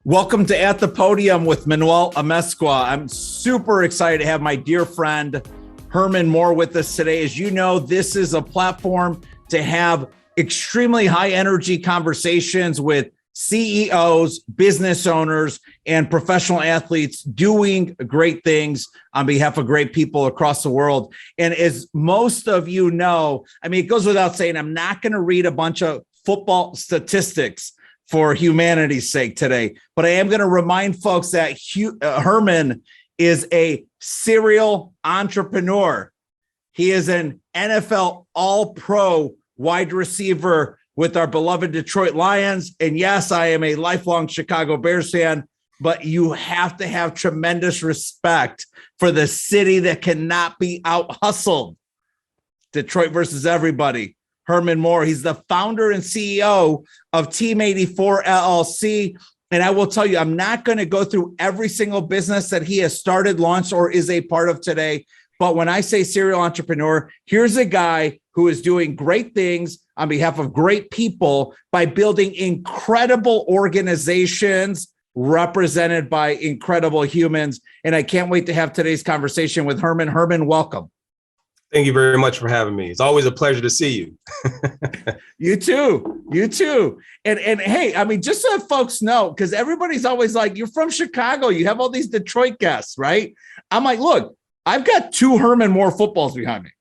Welcome to At The Podium with Manuel Amezcua. I'm super excited to have my dear friend Herman Moore with us today. As you know, this is a platform to have extremely high energy conversations with CEOs, business owners, and professional athletes doing great things on behalf of great people across the world. And as most of you know, it goes without saying, I'm not going to read a bunch of football statistics for humanity's sake today, but I am going to remind folks that Herman is a serial entrepreneur. He is an NFL All-Pro wide receiver with our beloved Detroit Lions. And yes, I am a lifelong Chicago Bears fan, but you have to have tremendous respect for the city that cannot be out-hustled. Detroit versus everybody. Herman Moore. He's the founder and CEO of Team 84 LLC. And I will tell you, I'm not going to go through every single business that he has started, launched, or is a part of today. But when I say serial entrepreneur, here's a guy who is doing great things on behalf of great people by building incredible organizations represented by incredible humans. And I can't wait to have today's conversation with Herman. Herman, welcome. Thank you very much for having me. It's always a pleasure to see you. You too. You too. And hey, just so folks know, because everybody's always like, you're from Chicago. You have all these Detroit guests, right? I'm like, look, I've got two Herman Moore footballs behind me.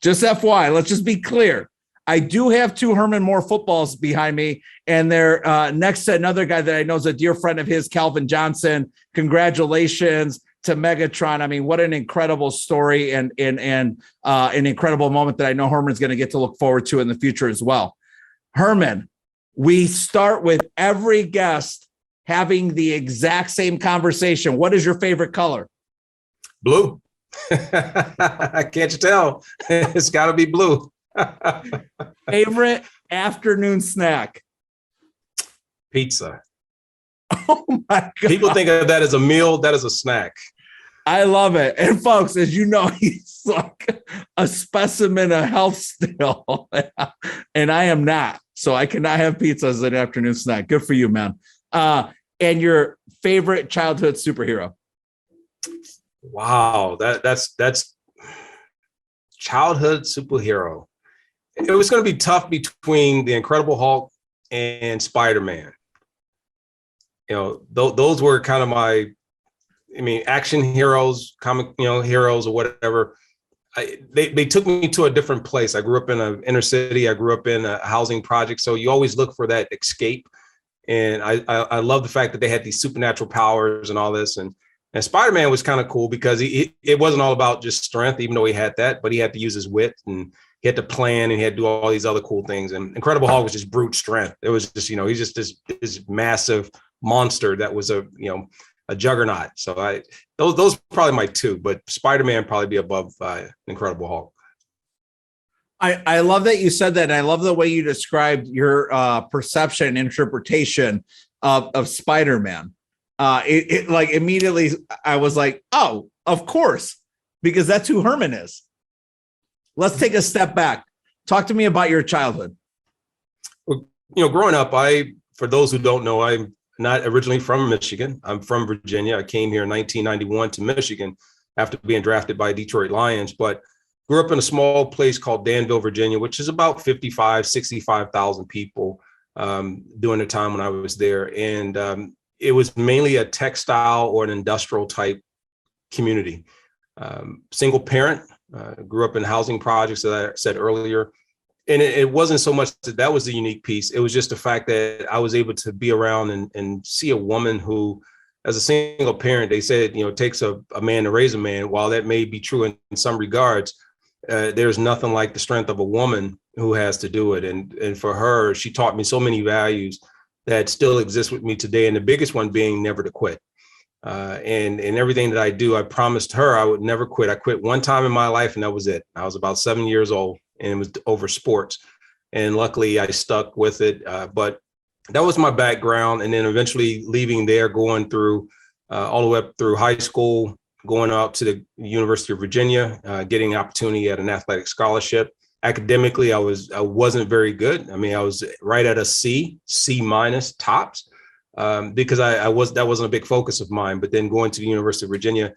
Just FYI, let's just be clear. I do have two Herman Moore footballs behind me, and they're next to another guy that I know is a dear friend of his, Calvin Johnson. Congratulations to Megatron. What an incredible story and an incredible moment that I know Herman's going to get to look forward to in the future as well. Herman, we start with every guest having the exact same conversation. What is your favorite color? Blue. Can't you tell? It's got to be blue. Favorite afternoon snack? Pizza. Oh my God. People think of that as a meal. That is a snack. I love it. And folks, as you know, he's like a specimen of health still. And I am not. So I cannot have pizza as an afternoon snack. Good for you, man. And your favorite childhood superhero? Wow. That's childhood superhero. It was going to be tough between the Incredible Hulk and Spider-Man. Those were kind of my, action heroes, comic, heroes or whatever. They took me to a different place. I grew up in an inner city. I grew up in a housing project. So you always look for that escape. And I love the fact that they had these supernatural powers and all this. And Spider-Man was kind of cool because it wasn't all about just strength, even though he had that, but he had to use his wit and he had to plan and he had to do all these other cool things. And Incredible Hulk was just brute strength. It was just, he's just this massive monster that was a juggernaut. So those probably my two, but Spider-Man probably be above Incredible Hulk. I love that you said that. And I love the way you described your perception and interpretation of Spider-Man. It like immediately I was like, oh, of course, because that's who Herman is. Let's take a step back. Talk to me about your childhood. Well, growing up, for those who don't know, I'm not originally from Michigan. I'm from Virginia. I came here in 1991 to Michigan after being drafted by Detroit Lions, but grew up in a small place called Danville, Virginia, which is about 65,000 people during the time when I was there. And it was mainly a textile or an industrial type community. Single parent, grew up in housing projects that I said earlier. And it wasn't so much that was the unique piece. It was just the fact that I was able to be around and see a woman who, as a single parent, they said, it takes a man to raise a man. While that may be true in some regards, there's nothing like the strength of a woman who has to do it. And for her, she taught me so many values that still exist with me today. And the biggest one being never to quit. And everything that I do, I promised her I would never quit. I quit one time in my life and that was it. I was about 7 years old. And it was over sports. And luckily I stuck with it. But that was my background. And then eventually leaving there, going through all the way up through high school, going out to the University of Virginia, getting an opportunity at an athletic scholarship. Academically, I wasn't very good. I was right at a C minus tops. because that wasn't a big focus of mine. But then going to the University of Virginia,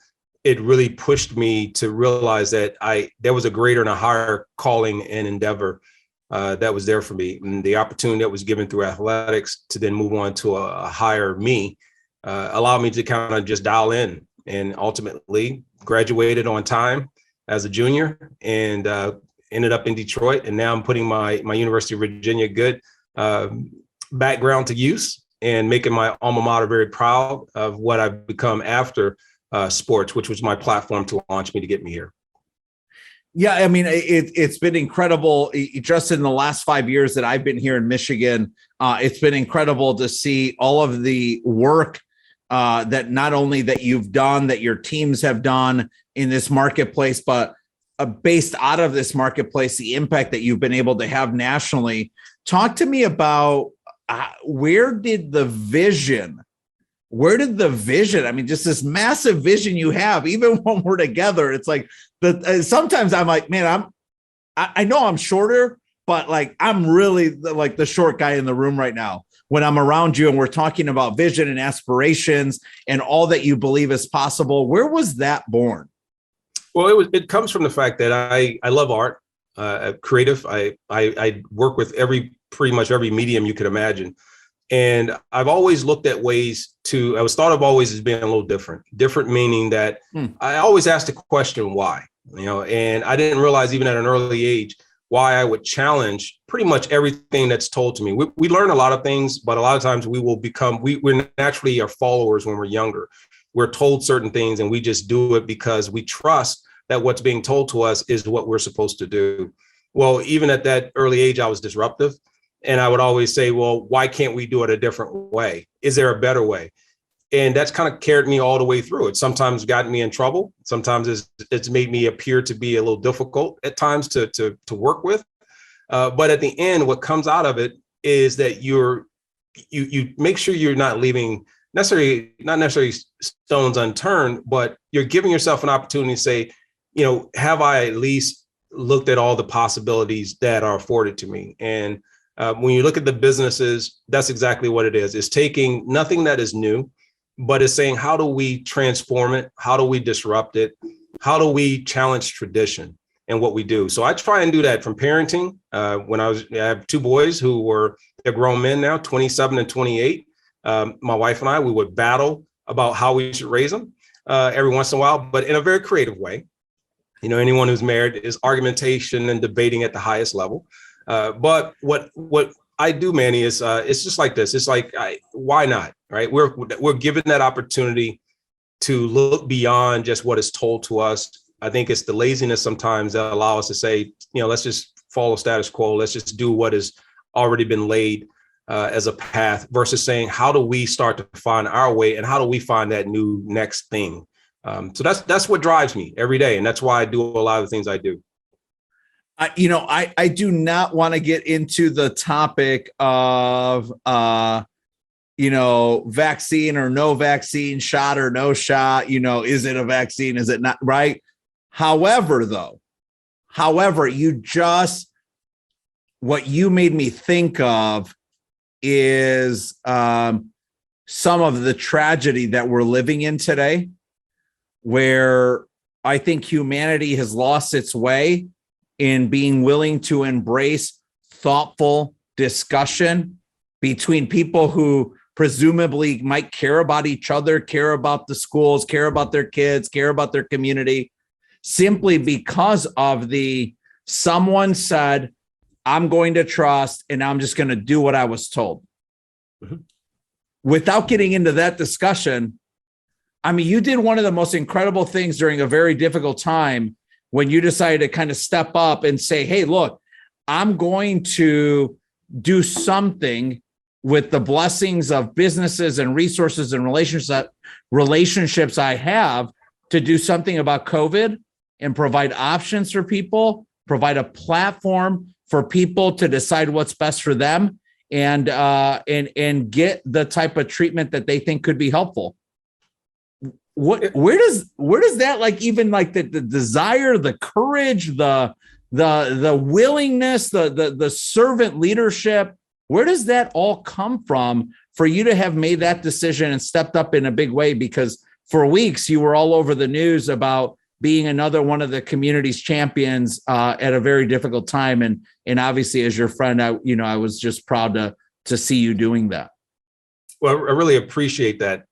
it really pushed me to realize that there was a greater and a higher calling and endeavor that was there for me. And the opportunity that was given through athletics to then move on to a higher me allowed me to kind of just dial in, and ultimately graduated on time as a junior, and ended up in Detroit. And now I'm putting my University of Virginia good background to use, and making my alma mater very proud of what I've become after sports, which was my platform to launch me to get me here. Yeah, I mean, it's been incredible just in the last 5 years that I've been here in Michigan. It's been incredible to see all of the work that not only that you've done, that your teams have done in this marketplace, but based out of this marketplace, the impact that you've been able to have nationally. Talk to me about where did the vision, I mean, just this massive vision you have, even when we're together, it's like sometimes I'm like, man, I know I'm shorter, but like, I'm really like the short guy in the room right now when I'm around you and we're talking about vision and aspirations and all that you believe is possible. Where was that born? Well, it comes from the fact that I love art, creative. I work with pretty much every medium you could imagine. And I've always looked at ways I was thought of always as being a little different, meaning that I always asked the question, why, and I didn't realize even at an early age why I would challenge pretty much everything that's told to me. We learn a lot of things, but a lot of times we're naturally our followers when we're younger. We're told certain things and we just do it because we trust that what's being told to us is what we're supposed to do. Well, even at that early age, I was disruptive. And I would always say, well, why can't we do it a different way? Is there a better way? And that's kind of carried me all the way through. It sometimes gotten me in trouble. Sometimes it's made me appear to be a little difficult at times to work with. But at the end, what comes out of it is that you make sure you're not leaving not necessarily stones unturned, but you're giving yourself an opportunity to say, have I at least looked at all the possibilities that are afforded to me? And when you look at the businesses, that's exactly what it is. It's taking nothing that is new, but it's saying, how do we transform it? How do we disrupt it? How do we challenge tradition and what we do? So I try and do that from parenting. I have two boys they're grown men now, 27 and 28. My wife and I, we would battle about how we should raise them every once in a while, but in a very creative way. Anyone who's married is argumentation and debating at the highest level. But what I do, Manny, is it's just like this. It's like, why not? Right? We're given that opportunity to look beyond just what is told to us. I think it's the laziness sometimes that allow us to say, let's just follow status quo. Let's just do what has already been laid as a path, versus saying, how do we start to find our way, and how do we find that new next thing? So that's what drives me every day, and that's why I do a lot of the things I do. I do not want to get into the topic of, vaccine or no vaccine, shot or no shot, is it a vaccine? Is it not? Right. However, what you made me think of is some of the tragedy that we're living in today, where I think humanity has lost its way in being willing to embrace thoughtful discussion between people who presumably might care about each other, care about the schools, care about their kids, care about their community, simply because of someone said, I'm going to trust and I'm just going to do what I was told. Mm-hmm. Without getting into that discussion, I mean, you did one of the most incredible things during a very difficult time when you decided to kind of step up and say, hey, look, I'm going to do something with the blessings of businesses and resources and relationships I have to do something about COVID and provide options for people, provide a platform for people to decide what's best for them and get the type of treatment that they think could be helpful. Where does that, like, even like the desire, the courage, the willingness, the servant leadership, Where does that all come from for you to have made that decision and stepped up in a big way? Because for weeks you were all over the news about being another one of the community's champions at a very difficult time. And obviously, as your friend, I was just proud to see you doing that. Well, I really appreciate that.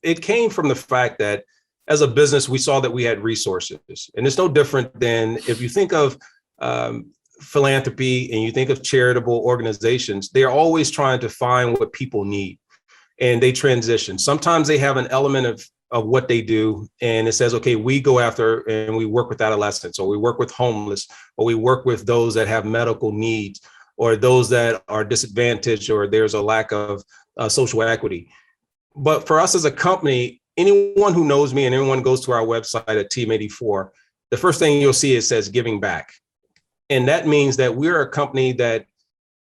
It came from the fact that as a business, we saw that we had resources, and it's no different than if you think of philanthropy and you think of charitable organizations. They're always trying to find what people need, and they transition. Sometimes they have an element of what they do, and it says, okay, we go after and we work with adolescents, or we work with homeless, or we work with those that have medical needs, or those that are disadvantaged, or there's a lack of social equity. But for us as a company, anyone who knows me and anyone goes to our website at Team 84, the first thing you'll see, it says giving back. And that means that we're a company that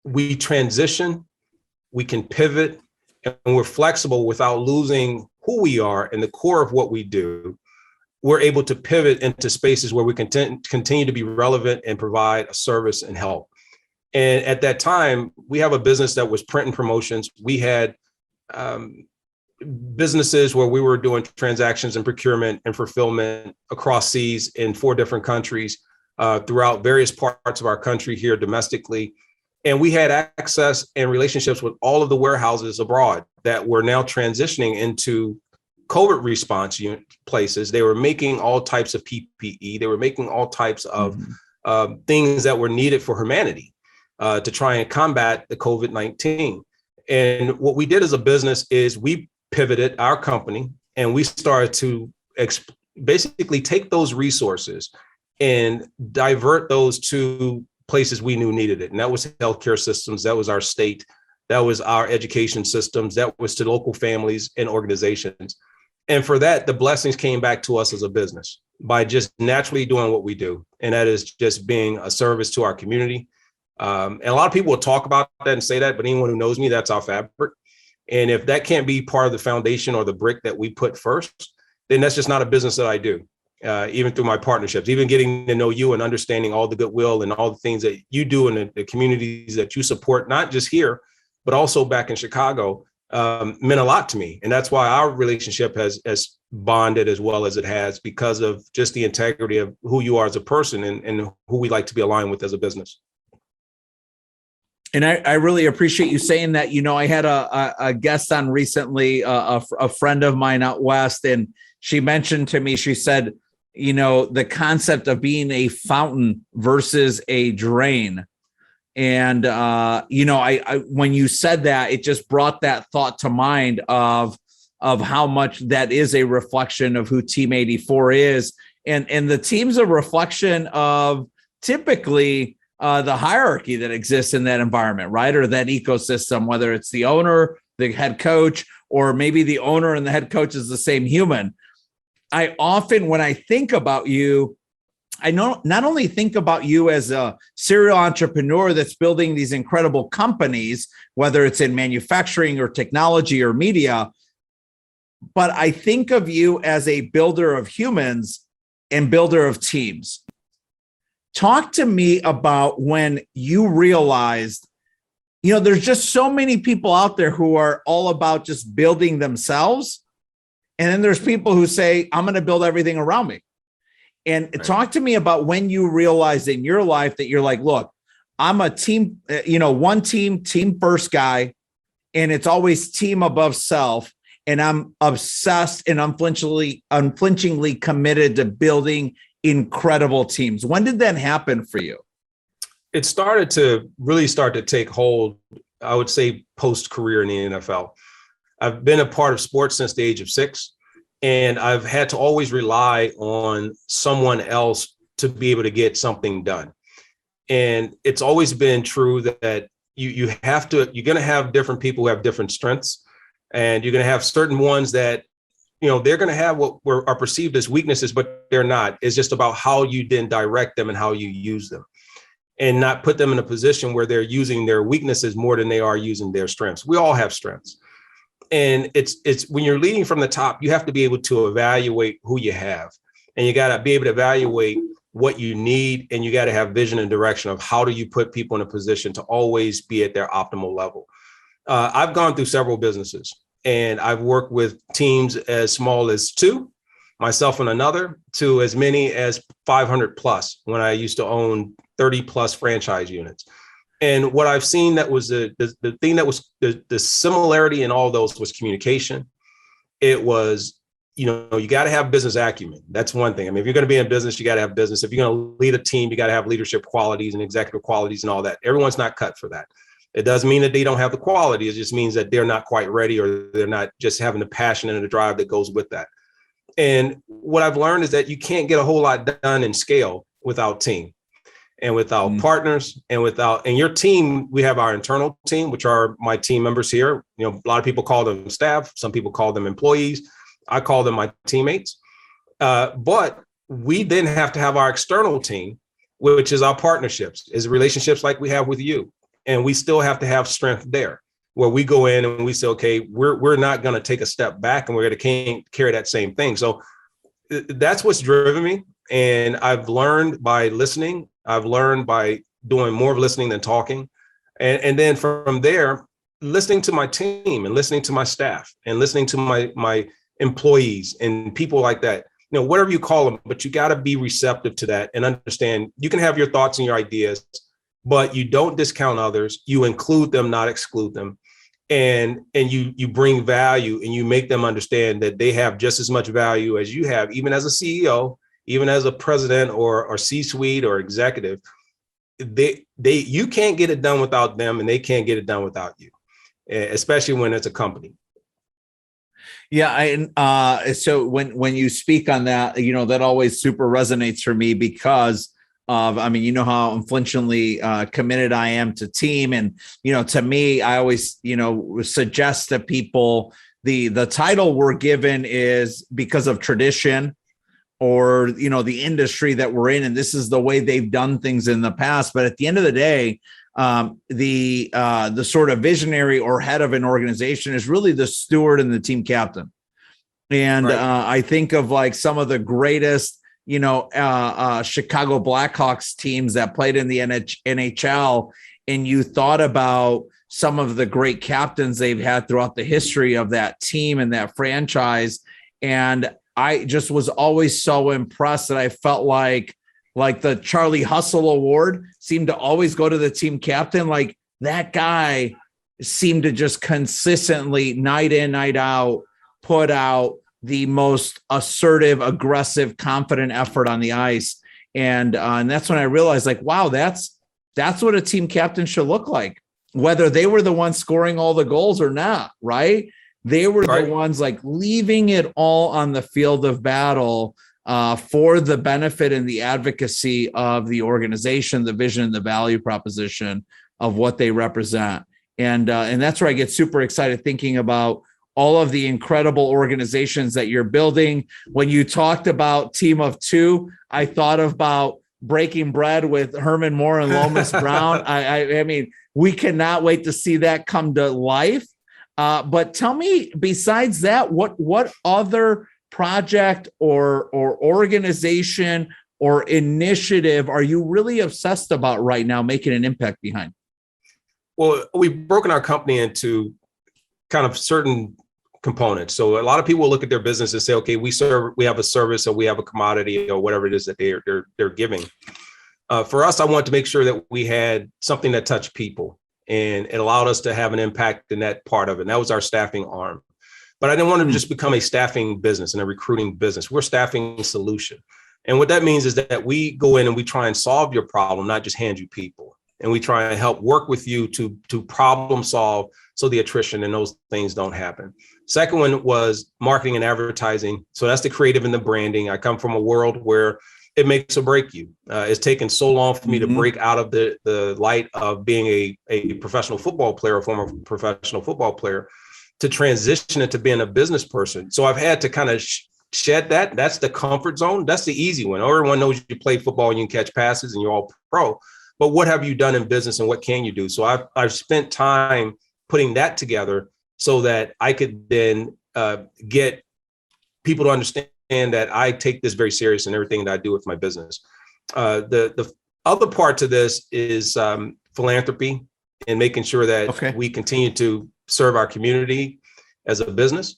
we transition, we can pivot, and we're flexible without losing who we are and the core of what we do. We're able to pivot into spaces where we can continue to be relevant and provide a service and help. And at that time, we have a business that was print and promotions. We had businesses where we were doing transactions and procurement and fulfillment across seas in 4 different countries, throughout various parts of our country here domestically. And we had access and relationships with all of the warehouses abroad that were now transitioning into COVID response unit places. They were making all types of PPE. They were making all types of things that were needed for humanity to try and combat the COVID-19. And what we did as a business is we pivoted our company and we started to basically take those resources and divert those to places we knew needed it. And that was healthcare systems, that was our state, that was our education systems, that was to local families and organizations. And for that, the blessings came back to us as a business by just naturally doing what we do. And that is just being a service to our community. And a lot of people will talk about that and say that, but anyone who knows me, that's our fabric. And if that can't be part of the foundation or the brick that we put first, then that's just not a business that I do. Even through my partnerships, even getting to know you and understanding all the goodwill and all the things that you do in the communities that you support, not just here, but also back in Chicago, meant a lot to me. And that's why our relationship has bonded as well as it has, because of just the integrity of who you are as a person and who we like to be aligned with as a business. And I really appreciate you saying that. You know, I had a guest on recently, a friend of mine out west, and she mentioned to me, she said, you know, the concept of being a fountain versus a drain. And, you know, I when you said that, it just brought that thought to mind of how much that is a reflection of who Team 84 is. And the team's a reflection of typically the hierarchy that exists in that environment, right? Or that ecosystem, whether it's the owner, the head coach, or maybe the owner and the head coach is the same human. I often, when I think about you, I not only think about you as a serial entrepreneur that's building these incredible companies, whether it's in manufacturing or technology or media, but I think of you as a builder of humans and builder of teams. Talk to me about when you realized, you know, there's just so many people out there who are all about just building themselves. And then there's people who say, I'm going to build everything around me. And right. Talk to me about when you realized in your life that you're like, look, I'm a team, you know, one team first guy, and it's always team above self. And I'm obsessed and unflinchingly committed to building incredible teams. When did that happen for you? It started to really take hold, I would say, post-career in the NFL. I've been a part of sports since the age of 6, and I've had to always rely on someone else to be able to get something done. And it's always been true that you're going to have different people who have different strengths, and you're going to have certain ones that, you know, they're going to have what are perceived as weaknesses, but they're not. It's just about how you then direct them and how you use them, and not put them in a position where they're using their weaknesses more than they are using their strengths. We all have strengths. And it's when you're leading from the top, you have to be able to evaluate who you have, and you got to be able to evaluate what you need, and you got to have vision and direction of how do you put people in a position to always be at their optimal level. I've gone through several businesses, and I've worked with teams as small as 2, myself and another, to as many as 500 plus when I used to own 30 plus franchise units. And what I've seen that was the thing that was the similarity in all those was communication. It was, you got to have business acumen. That's one thing. I mean, if you're going to be in business, you got to have business. If you're going to lead a team, you got to have leadership qualities and executive qualities and all that. Everyone's not cut for that. It doesn't mean that they don't have the quality. It just means that they're not quite ready, or they're not just having the passion and the drive that goes with that. And what I've learned is that you can't get a whole lot done in scale without team and without partners and your team. We have our internal team, which are my team members here. A lot of people call them staff. Some people call them employees. I call them my teammates. But we then have to have our external team, which is our partnerships, is relationships like we have with you. And we still have to have strength there, where we go in and we say, okay, we're not going to take a step back, and we're going to carry that same thing. So that's what's driven me. And I've learned by listening. I've learned by doing more of listening than talking. And then from there, listening to my team and listening to my staff and listening to my employees and people like that, whatever you call them, but you got to be receptive to that and understand you can have your thoughts and your ideas, but you don't discount others. You include them, not exclude them. And you bring value, and you make them understand that they have just as much value as you have, even as a CEO, even as a president or C-suite or executive. You can't get it done without them, and they can't get it done without you, especially when it's a company. Yeah. So when you speak on that, that always super resonates for me because of, how unflinchingly committed I am to team. And, to me, I always, suggest to people the title we're given is because of tradition or, the industry that we're in. And this is the way they've done things in the past. But at the end of the day, the sort of visionary or head of an organization is really the steward and the team captain. And right. I think of like some of the greatest, Chicago Blackhawks teams that played in the NHL, and you thought about some of the great captains they've had throughout the history of that team and that franchise. And I just was always so impressed that I felt like the Charlie Hustle Award seemed to always go to the team captain. Like that guy seemed to just consistently, night in, night out, put out the most assertive, aggressive, confident effort on the ice. And that's when I realized, like, wow, that's what a team captain should look like, whether they were the ones scoring all the goals or not, right? They were the ones like leaving it all on the field of battle for the benefit and the advocacy of the organization, the vision and the value proposition of what they represent. And that's where I get super excited thinking about all of the incredible organizations that you're building. When you talked about Team of Two, I thought about Breaking Bread with Herman Moore and Lomas Brown. I mean, we cannot wait to see that come to life. But tell me, besides that, what other project or organization or initiative are you really obsessed about right now, making an impact behind? Well, we've broken our company into kind of certain components. So a lot of people will look at their business and say, okay, we have a service or we have a commodity or whatever it is that they're giving. For us, I want to make sure that we had something that touched people, and it allowed us to have an impact in that part of it. And that was our staffing arm. But I didn't want to just become a staffing business and a recruiting business. We're a staffing solution. And what that means is that we go in and we try and solve your problem, not just hand you people. And we try and help work with you to problem solve so the attrition and those things don't happen. Second one was marketing and advertising. So that's the creative and the branding. I come from a world where it makes or break you. It's taken so long for me to break out of the light of being a professional football player, a former professional football player, to transition into being a business person. So I've had to kind of shed that. That's the comfort zone. That's the easy one. Everyone knows you play football and you can catch passes and you're all pro. But what have you done in business and what can you do? So I've spent time putting that together so that I could then get people to understand that I take this very serious in everything that I do with my business. The other part to this is philanthropy and making sure that we continue to serve our community as a business.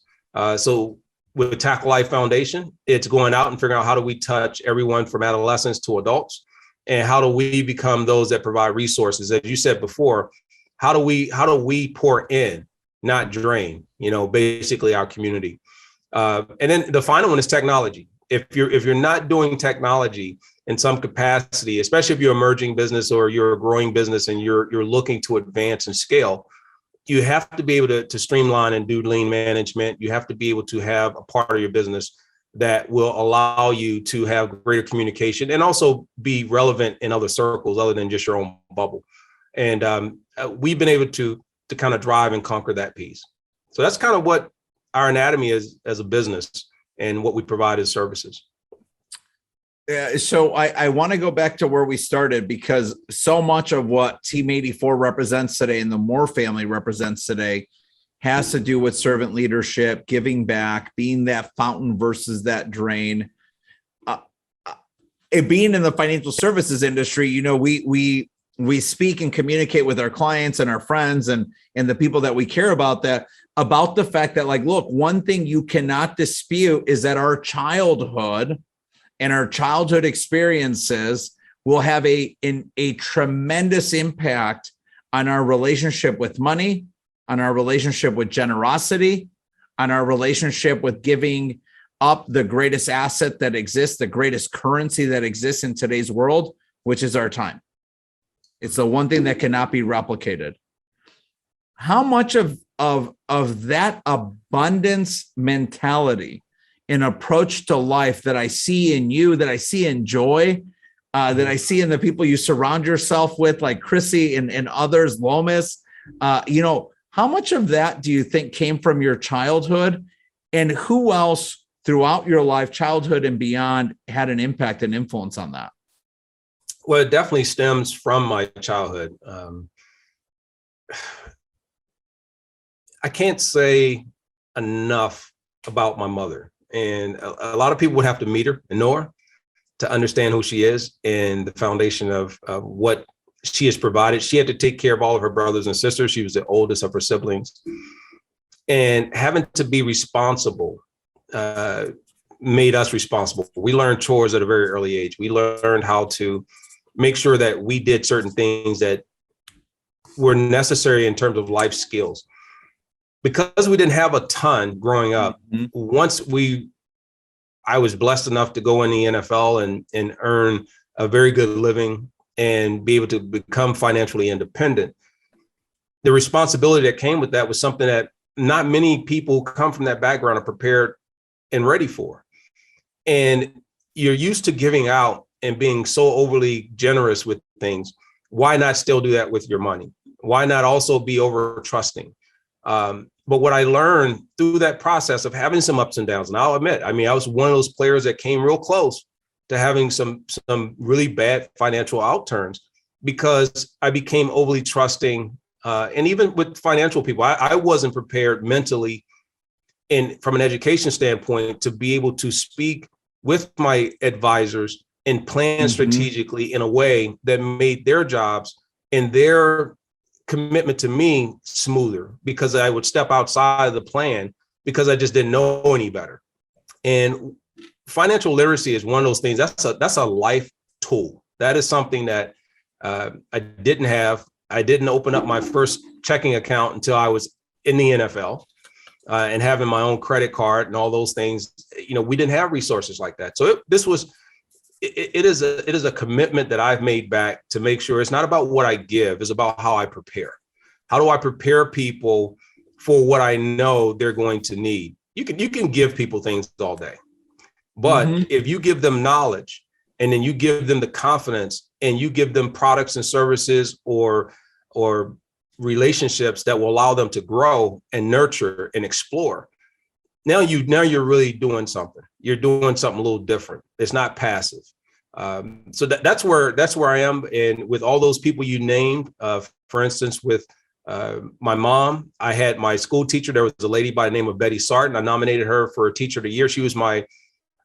So with Tackle Life Foundation, it's going out and figuring out how do we touch everyone from adolescents to adults, and how do we become those that provide resources? As you said before, how do we pour in, not drain? Basically our community. And then the final one is technology. If you're not doing technology in some capacity, especially if you're an emerging business or you're a growing business and you're looking to advance and scale, you have to be able to streamline and do lean management. You have to be able to have a part of your business that will allow you to have greater communication and also be relevant in other circles other than just your own bubble. And we've been able to kind of drive and conquer that piece. So that's kind of what our anatomy is as a business and what we provide as services. So I want to go back to where we started, because so much of what Team 84 represents today and the Moore family represents today has to do with servant leadership, giving back, being that fountain versus that drain. Being in the financial services industry, we speak and communicate with our clients and our friends and the people that we care about about the fact that, like, look, one thing you cannot dispute is that our childhood and our childhood experiences will have a tremendous impact on our relationship with money, on our relationship with generosity, on our relationship with giving up the greatest asset that exists, the greatest currency that exists in today's world, which is our time. It's the one thing that cannot be replicated. How much of that abundance mentality and approach to life that I see in you, that I see in Joy, that I see in the people you surround yourself with, like Chrissy and others, Lomas, how much of that do you think came from your childhood, and who else throughout your life, childhood and beyond, had an impact and influence on that? Well, it definitely stems from my childhood. I can't say enough about my mother, and a lot of people would have to meet her and know her to understand who she is and the foundation of what she has provided. She had to take care of all of her brothers and sisters. She was the oldest of her siblings, and having to be responsible made us responsible. We learned chores at a very early age. We learned how to make sure that we did certain things that were necessary in terms of life skills. Because we didn't have a ton growing up, once I was blessed enough to go in the NFL and earn a very good living and be able to become financially independent. The responsibility that came with that was something that not many people come from that background are prepared and ready for. And you're used to giving out and being so overly generous with things. Why not still do that with your money? Why not also be over trusting? But what I learned through that process of having some ups and downs, and I'll admit, I was one of those players that came real close to having some really bad financial outturns because I became overly trusting. And even with financial people, I wasn't prepared mentally and from an education standpoint to be able to speak with my advisors and plan strategically in a way that made their jobs and their commitment to me smoother, because I would step outside of the plan because I just didn't know any better. And financial literacy is one of those things that's a life tool. That is something that I didn't have. I didn't open up my first checking account until I was in the NFL and having my own credit card and all those things. We didn't have resources like that. So it is a commitment that I've made back to make sure it's not about what I give, it's about how I prepare. How do I prepare people for what I know they're going to need? You can give people things all day, but if you give them knowledge and then you give them the confidence and you give them products and services or relationships that will allow them to grow and nurture and explore, now you're really doing something. You're doing something a little different. It's not passive. So that's where I am. And with all those people you named, for instance, with my mom, I had my school teacher. There was a lady by the name of Betty Sarton. I nominated her for Teacher of the Year. She was my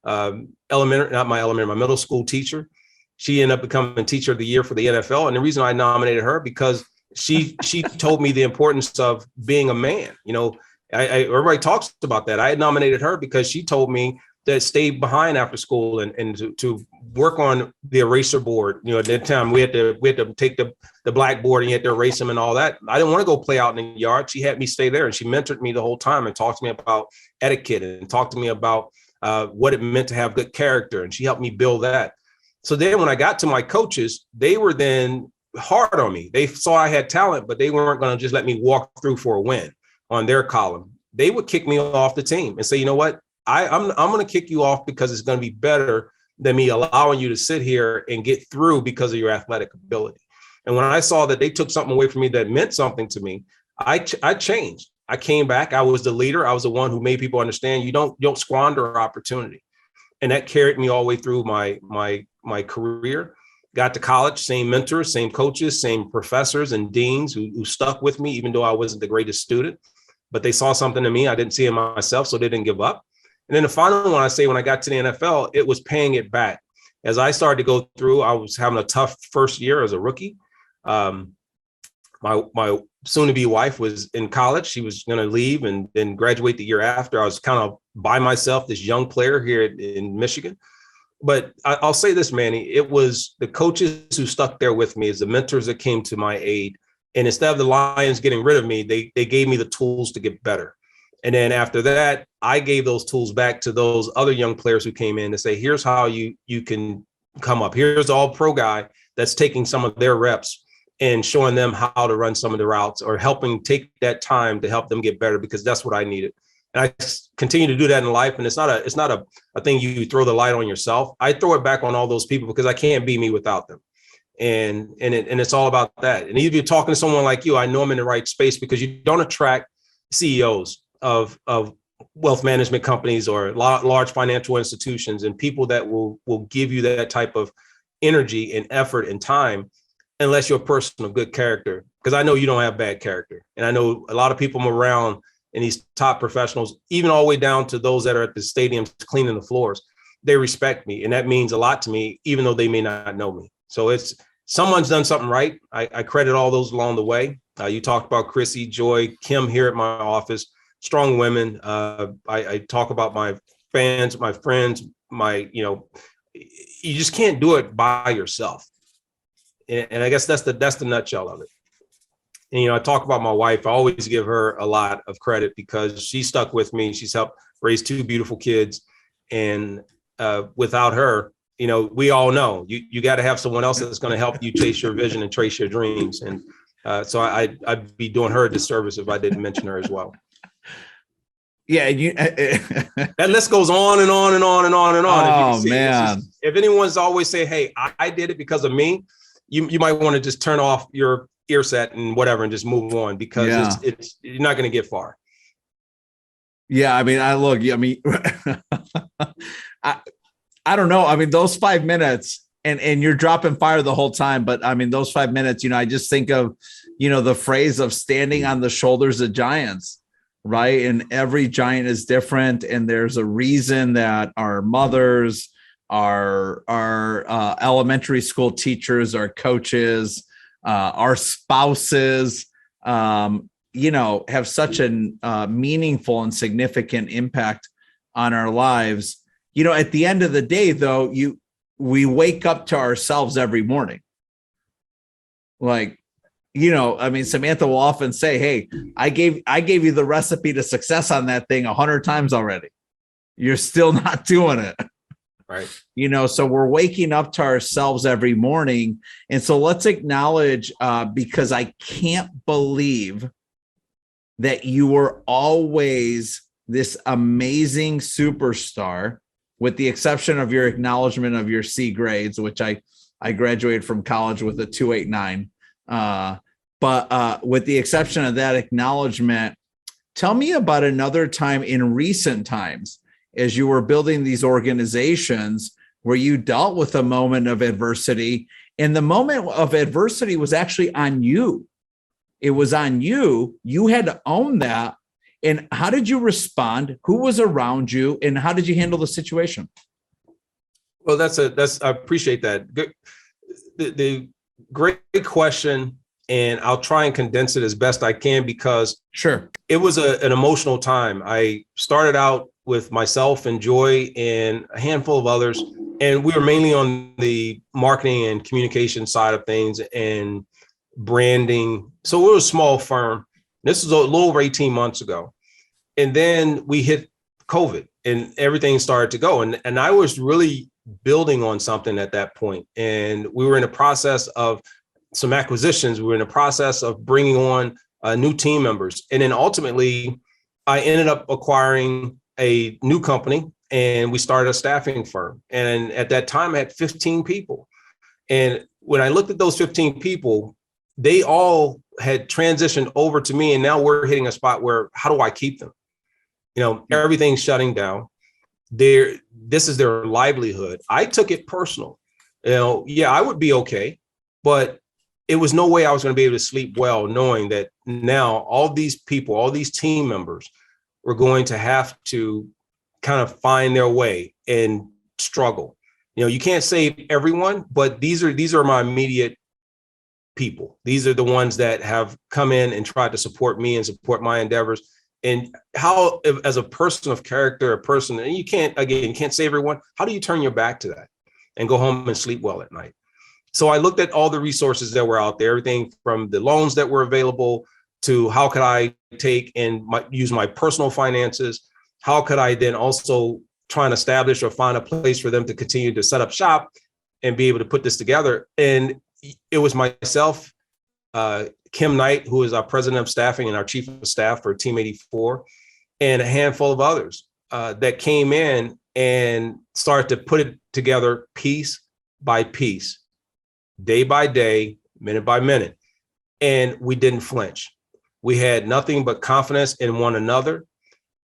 my middle school teacher. She ended up becoming teacher of the year for the NFL. And the reason I nominated her, because she told me the importance of being a man. You know, everybody talks about that. I had nominated her because she told me that stay behind after school and to work on the eraser board. You know, at that time we had to take the blackboard and you had to erase them and all that. I didn't want to go play out in the yard. She had me stay there, and she mentored me the whole time and talked to me about etiquette and talked to me about what it meant to have good character. And she helped me build that. So then when I got to my coaches, they were then hard on me. They saw I had talent, but they weren't going to just let me walk through for a win on their column. They would kick me off the team and say, you know what, I'm going to kick you off because it's going to be better than me allowing you to sit here and get through because of your athletic ability. And when I saw that they took something away from me that meant something to me, I changed. I came back. I was the leader. I was the one who made people understand you don't squander opportunity. And that carried me all the way through my career. Got to college, same mentors, same coaches, same professors and deans who stuck with me, even though I wasn't the greatest student. But they saw something in me I didn't see in myself, so they didn't give up. And then the final one I say, when I got to the NFL, it was paying it back. As I started to go through, I was having a tough first year as a rookie. My soon-to-be wife was in college. She was going to leave and then graduate the year after. I was kind of by myself, this young player here in Michigan. But I'll say this, Manny, it was the coaches who stuck there with me, as the mentors that came to my aid. And instead of the Lions getting rid of me, they gave me the tools to get better. And then after that, I gave those tools back to those other young players who came in to say, here's how you can come up. Here's the all-pro guy that's taking some of their reps and showing them how to run some of the routes, or helping take that time to help them get better, because that's what I needed. And I continue to do that in life. And it's not a thing you throw the light on yourself. I throw it back on all those people because I can't be me without them. And it's all about that. And if you're talking to someone like you, I know I'm in the right space, because you don't attract CEOs of wealth management companies or large financial institutions and people that will give you that type of energy and effort and time, unless you're a person of good character. Because I know you don't have bad character. And I know a lot of people I'm around, and these top professionals, even all the way down to those that are at the stadiums cleaning the floors, they respect me. And that means a lot to me, even though they may not know me. So it's someone's done something right. I credit all those along the way. You talked about Chrissy, Joy, Kim here at my office, strong women. I talk about my fans, my friends, you just can't do it by yourself. And I guess that's the nutshell of it. And, I talk about my wife. I always give her a lot of credit because she stuck with me. She's helped raise two beautiful kids. And without her, we all know you got to have someone else that's going to help you chase your vision and trace your dreams. And so I'd be doing her a disservice if I didn't mention her as well. Yeah. That list goes on and on and on and on and on. Oh, man. If anyone's always say, hey, I did it because of me, you might want to just turn off your ear set and whatever and just move on, because it's you're not going to get far. Yeah. I mean, I don't know. I mean, those 5 minutes and you're dropping fire the whole time. But I mean, those 5 minutes, I just think of, the phrase of standing on the shoulders of giants, right? And every giant is different. And there's a reason that our mothers, our elementary school teachers, our coaches, our spouses, have such a meaningful and significant impact on our lives. At the end of the day, though, we wake up to ourselves every morning. Samantha will often say, hey, I gave you the recipe to success on that thing 100 times already. You're still not doing it. Right. So we're waking up to ourselves every morning. And so let's acknowledge, because I can't believe that you were always this amazing superstar, with the exception of your acknowledgement of your C grades, which I graduated from college with a 2.89. But with the exception of that acknowledgement, tell me about another time in recent times, as you were building these organizations, where you dealt with a moment of adversity, and the moment of adversity was actually on you. It was on you. You had to own that. And how did you respond? Who was around you? And how did you handle the situation? Well, I appreciate that. Good. The great question, and I'll try and condense it as best I can because Sure. it was an emotional time. I started out with myself and Joy and a handful of others, and we were mainly on the marketing and communication side of things and branding. So we were a small firm. This was a little over 18 months ago. And then we hit COVID and everything started to go. And I was really building on something at that point. And we were in the process of some acquisitions. We were in the process of bringing on new team members. And then ultimately, I ended up acquiring a new company and we started a staffing firm. And at that time, I had 15 people. And when I looked at those 15 people, they all had transitioned over to me. And now we're hitting a spot where, how do I keep them? You know, everything's shutting down. This is their livelihood. I took it personal. You know, yeah, I would be okay, but it was no way I was going to be able to sleep well, knowing that now all these people, all these team members were going to have to kind of find their way and struggle. You know, you can't save everyone, but these are my immediate people. These are the ones that have come in and tried to support me and support my endeavors. And how, as a person of character, and you can't save everyone. How do you turn your back to that and go home and sleep well at night? So I looked at all the resources that were out there, everything from the loans that were available to how could I take and use my personal finances? How could I then also try and establish or find a place for them to continue to set up shop and be able to put this together? And it was myself, Kim Knight, who is our president of staffing and our chief of staff for Team 84, and a handful of others that came in and started to put it together piece by piece, day by day, minute by minute. And we didn't flinch. We had nothing but confidence in one another.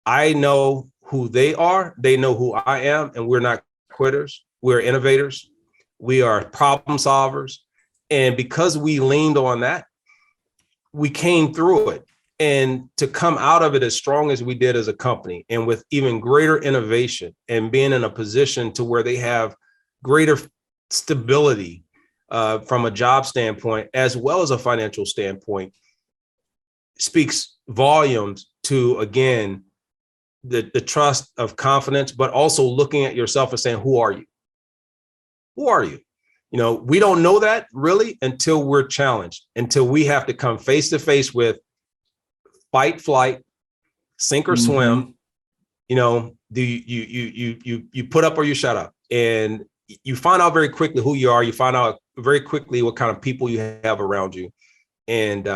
I know who they are. They know who I am. And we're not quitters. We're innovators. We are problem solvers. And because we leaned on that, we came through it. And to come out of it as strong as we did as a company and with even greater innovation and being in a position to where they have greater stability from a job standpoint, as well as a financial standpoint, speaks volumes to, again, the trust of confidence, but also looking at yourself and saying, who are you? Who are you? You know, we don't know that really until we're challenged, until we have to come face to face with fight, flight, sink or swim. You know, you put up or you shut up, and you find out very quickly who you are. You find out very quickly what kind of people you have around you, and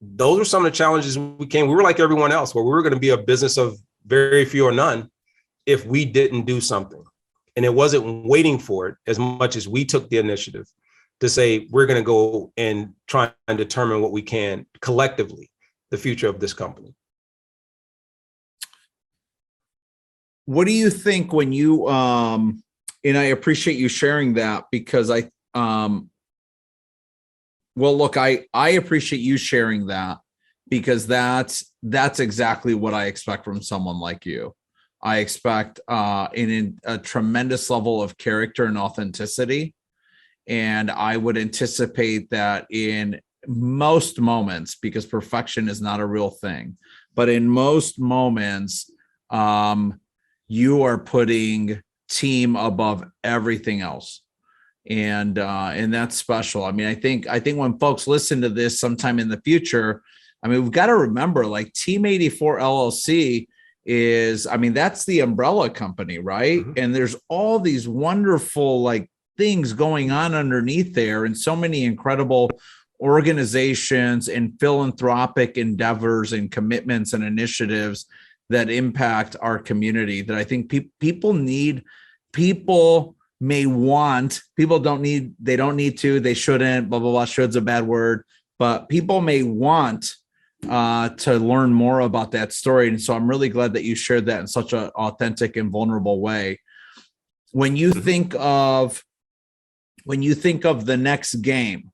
those are some of the challenges we were like everyone else, where we were going to be a business of very few or none if we didn't do something. And it wasn't waiting for it as much as we took the initiative to say, we're going to go and try and determine what we can collectively, the future of this company. What do you think when you, and I appreciate you sharing that, because well, look, I appreciate you sharing that, because that's exactly what I expect from someone like you. I expect in a tremendous level of character and authenticity. And I would anticipate that in most moments, because perfection is not a real thing, but in most moments, you are putting team above everything else. And that's special. I mean, I think when folks listen to this sometime in the future, I mean, we've got to remember, like, Team 84 LLC is, I mean, that's the umbrella company, right? Mm-hmm. And there's all these wonderful, like, things going on underneath there, and so many incredible organizations and philanthropic endeavors and commitments and initiatives that impact our community, that I think people need, people may want, people don't need, they don't need to, they shouldn't, blah, blah, blah, should's a bad word, but people may want to learn more about that story. And so I'm really glad that you shared that in such an authentic and vulnerable way. When you think of the next game,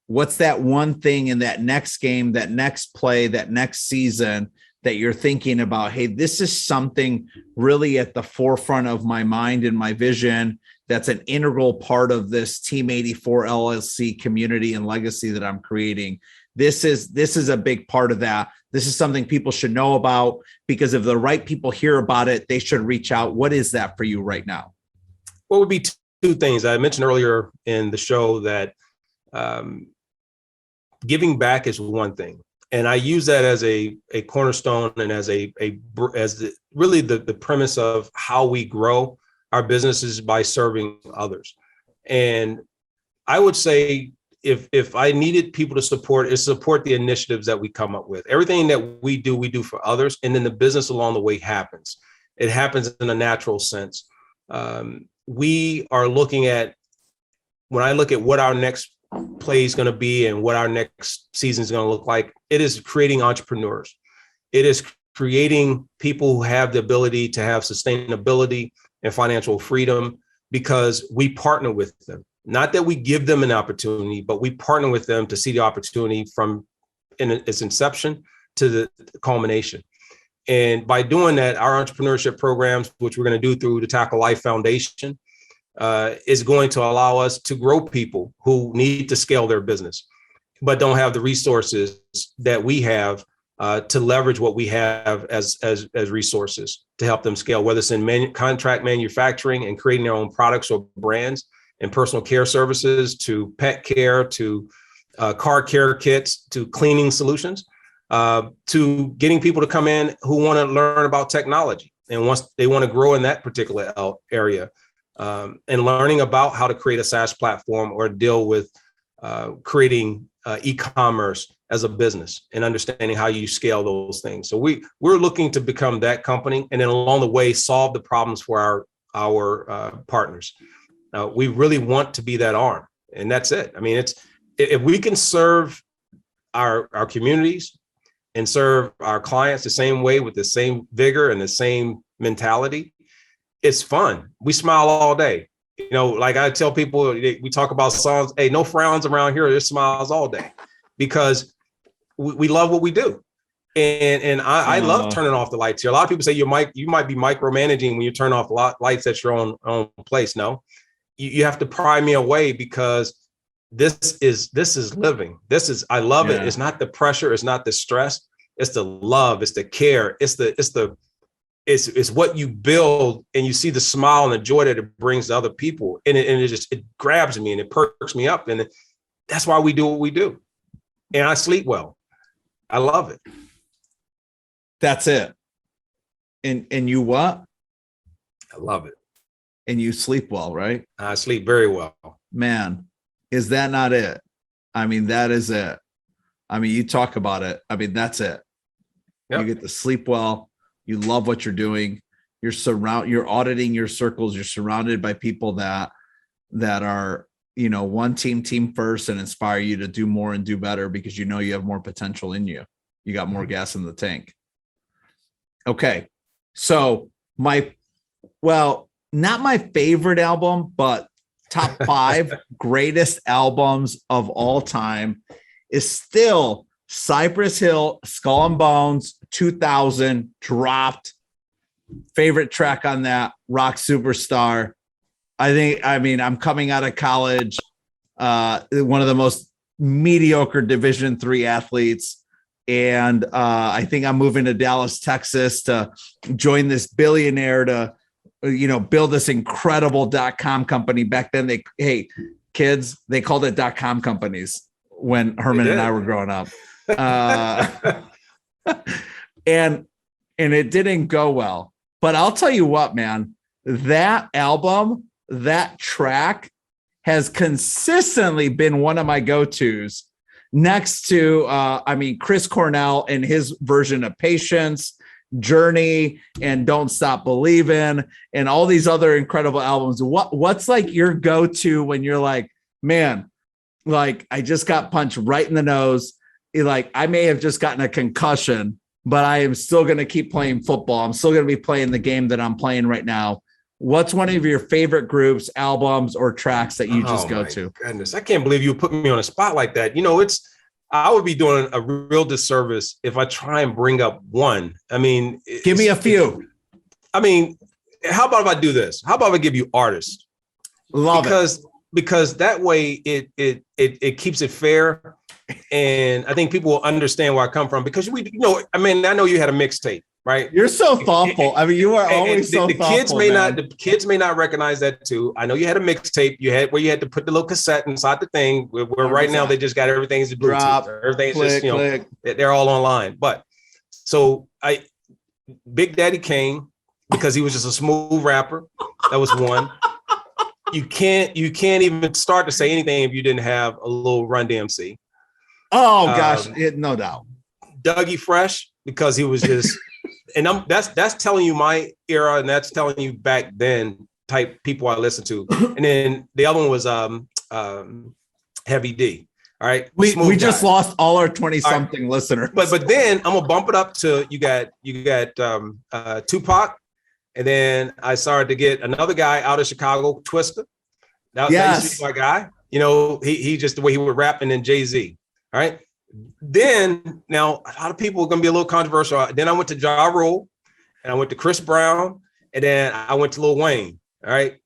what's that one thing in that next game, that next play, that next season that you're thinking about, hey, this is something really at the forefront of my mind and my vision that's an integral part of this Team 84 LLC community and legacy that I'm creating. This is a big part of that. This is something people should know about, because if the right people hear about it, they should reach out. What is that for you right now? What would be two things? I mentioned earlier in the show that giving back is one thing. And I use that as a cornerstone and as really the premise of how we grow our businesses by serving others. And I would say if I needed people to support the initiatives that we come up with. Everything that we do for others. And then the business along the way happens. It happens in a natural sense. We are looking at, when I look at what our next play is going to be and what our next season is going to look like, it is creating entrepreneurs. It is creating people who have the ability to have sustainability and financial freedom, because we partner with them. Not that we give them an opportunity, but we partner with them to see the opportunity from its inception to the culmination. And by doing that, our entrepreneurship programs, which we're going to do through the Tackle Life Foundation, is going to allow us to grow people who need to scale their business, but don't have the resources that we have to leverage what we have as resources to help them scale, whether it's in contract manufacturing and creating their own products or brands, and personal care services, to pet care, to car care kits, to cleaning solutions, to getting people to come in who want to learn about technology and once they want to grow in that particular area. And learning about how to create a SaaS platform or deal with creating e-commerce as a business and understanding how you scale those things. So we're looking to become that company, and then along the way solve the problems for our partners. We really want to be that arm, and that's it. I mean, if we can serve our communities and serve our clients the same way with the same vigor and the same mentality, it's fun. We smile all day. You know, like I tell people, we talk about songs, hey, no frowns around here, there's smiles all day, because we love what we do. And I love turning off the lights here. A lot of people say you might be micromanaging when you turn off lights at your own place. No, you have to pry me away, because this is living. I love it. It's not the pressure. It's not the stress. It's the love. It's the care. It's what you build, and you see the smile and the joy that it brings to other people. And it grabs me and it perks me up. And that's why we do what we do. And I sleep well. I love it. That's it. And you what? I love it. And you sleep well, right? I sleep very well. Man, is that not it? I mean, that is it. I mean, you talk about it. I mean, that's it. Yep. You get to sleep well. You love what you're doing. You're auditing your circles. You're surrounded by people that are, one team first, and inspire you to do more and do better, because you have more potential in you. You got more gas in the tank. Okay. So not my favorite album, but top 5 greatest albums of all time is still Cypress Hill, Skull and Bones, 2000, dropped. Favorite track on that, Rock Superstar. I'm coming out of college, one of the most mediocre Division III athletes. And I think I'm moving to Dallas, Texas to join this billionaire to, build this incredible .com company. Back then, they called it .com companies when Herman and I were growing up. And it didn't go well. But I'll tell you what, man, that album, that track has consistently been one of my go-tos, next to, Chris Cornell and his version of Patience, Journey, and Don't Stop Believing, and all these other incredible albums. What's like your go-to when you're like, man, like I just got punched right in the nose. Like I may have just gotten a concussion, but I am still going to keep playing football. I'm still going to be playing the game that I'm playing right now. What's one of your favorite groups, albums, or tracks that you just go to? Goodness, I can't believe you put me on a spot like that. I would be doing a real disservice if I try and bring up one. I mean, give me a few. I mean, how about if I do this? How about if I give you artists? Love it. Because that way it keeps it fair, and I think people will understand where I come from. Because I know you had a mixtape, right? You're so thoughtful. I mean, you are always so thoughtful. The kids may not recognize that too. I know you had a mixtape. You had where you had to put the little cassette inside the thing. Where right now they just got everything's Bluetooth. Drop, everything's click, just click. They're all online. But so Big Daddy Kane, because he was just a smooth rapper. That was one. You can't even start to say anything if you didn't have a little Run DMC. Oh gosh, no doubt. Dougie Fresh, because he was just, and that's telling you my era, and that's telling you back then type people I listened to. And then the other one was Heavy D. All right, we just lost all our 20-something listeners. But then I'm gonna bump it up to you got Tupac. And then I started to get another guy out of Chicago, Twista. That used to be my guy. He just the way he would rap, and then Jay-Z. All right. Then now a lot of people are gonna be a little controversial. Then I went to Ja Rule, and I went to Chris Brown, and then I went to Lil Wayne. All right.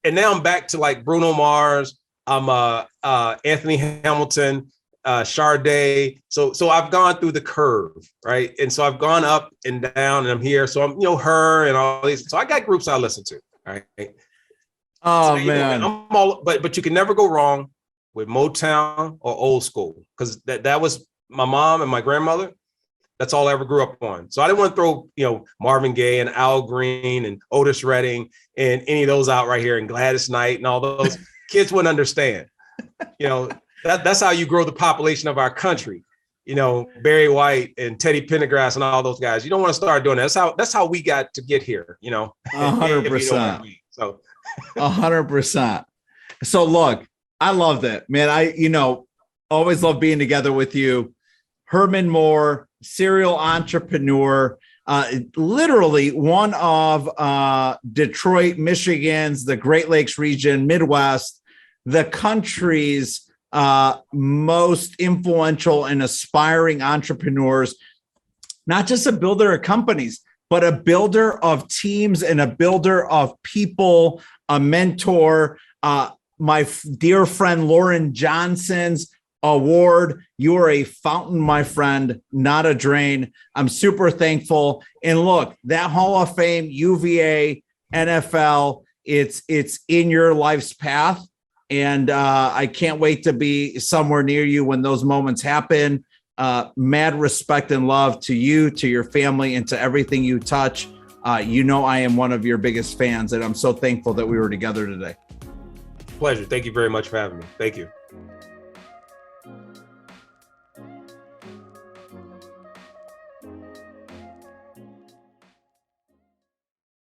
And now I'm back to like Bruno Mars. I'm Anthony Hamilton. Sade. So I've gone through the curve, right? And so I've gone up and down, and I'm here. So I'm, her and all these. So I got groups I listen to, right? Oh so, man, I'm all, but you can never go wrong with Motown or old school, because that was my mom and my grandmother. That's all I ever grew up on. So I didn't want to throw Marvin Gaye and Al Green and Otis Redding and any of those out right here, and Gladys Knight and all those. Kids wouldn't understand, That's how you grow the population of our country. Barry White and Teddy Pendergrass and all those guys. You don't want to start doing that. That's how we got to get here, 100%. So 100%. So look, I love that, man. I always love being together with you. Herman Moore, serial entrepreneur, literally one of Detroit, Michigan's, the Great Lakes region, Midwest, the country's most influential and aspiring entrepreneurs, not just a builder of companies, but a builder of teams and a builder of people, a mentor. My dear friend Lauren Johnson's award. You are a fountain, my friend, not a drain. I'm super thankful. And look, that Hall of Fame, UVA, NFL, it's in your life's path. And I can't wait to be somewhere near you when those moments happen. Mad respect and love to you, to your family, and to everything you touch. I am one of your biggest fans, and I'm so thankful that we were together today. Pleasure. Thank you very much for having me. Thank you.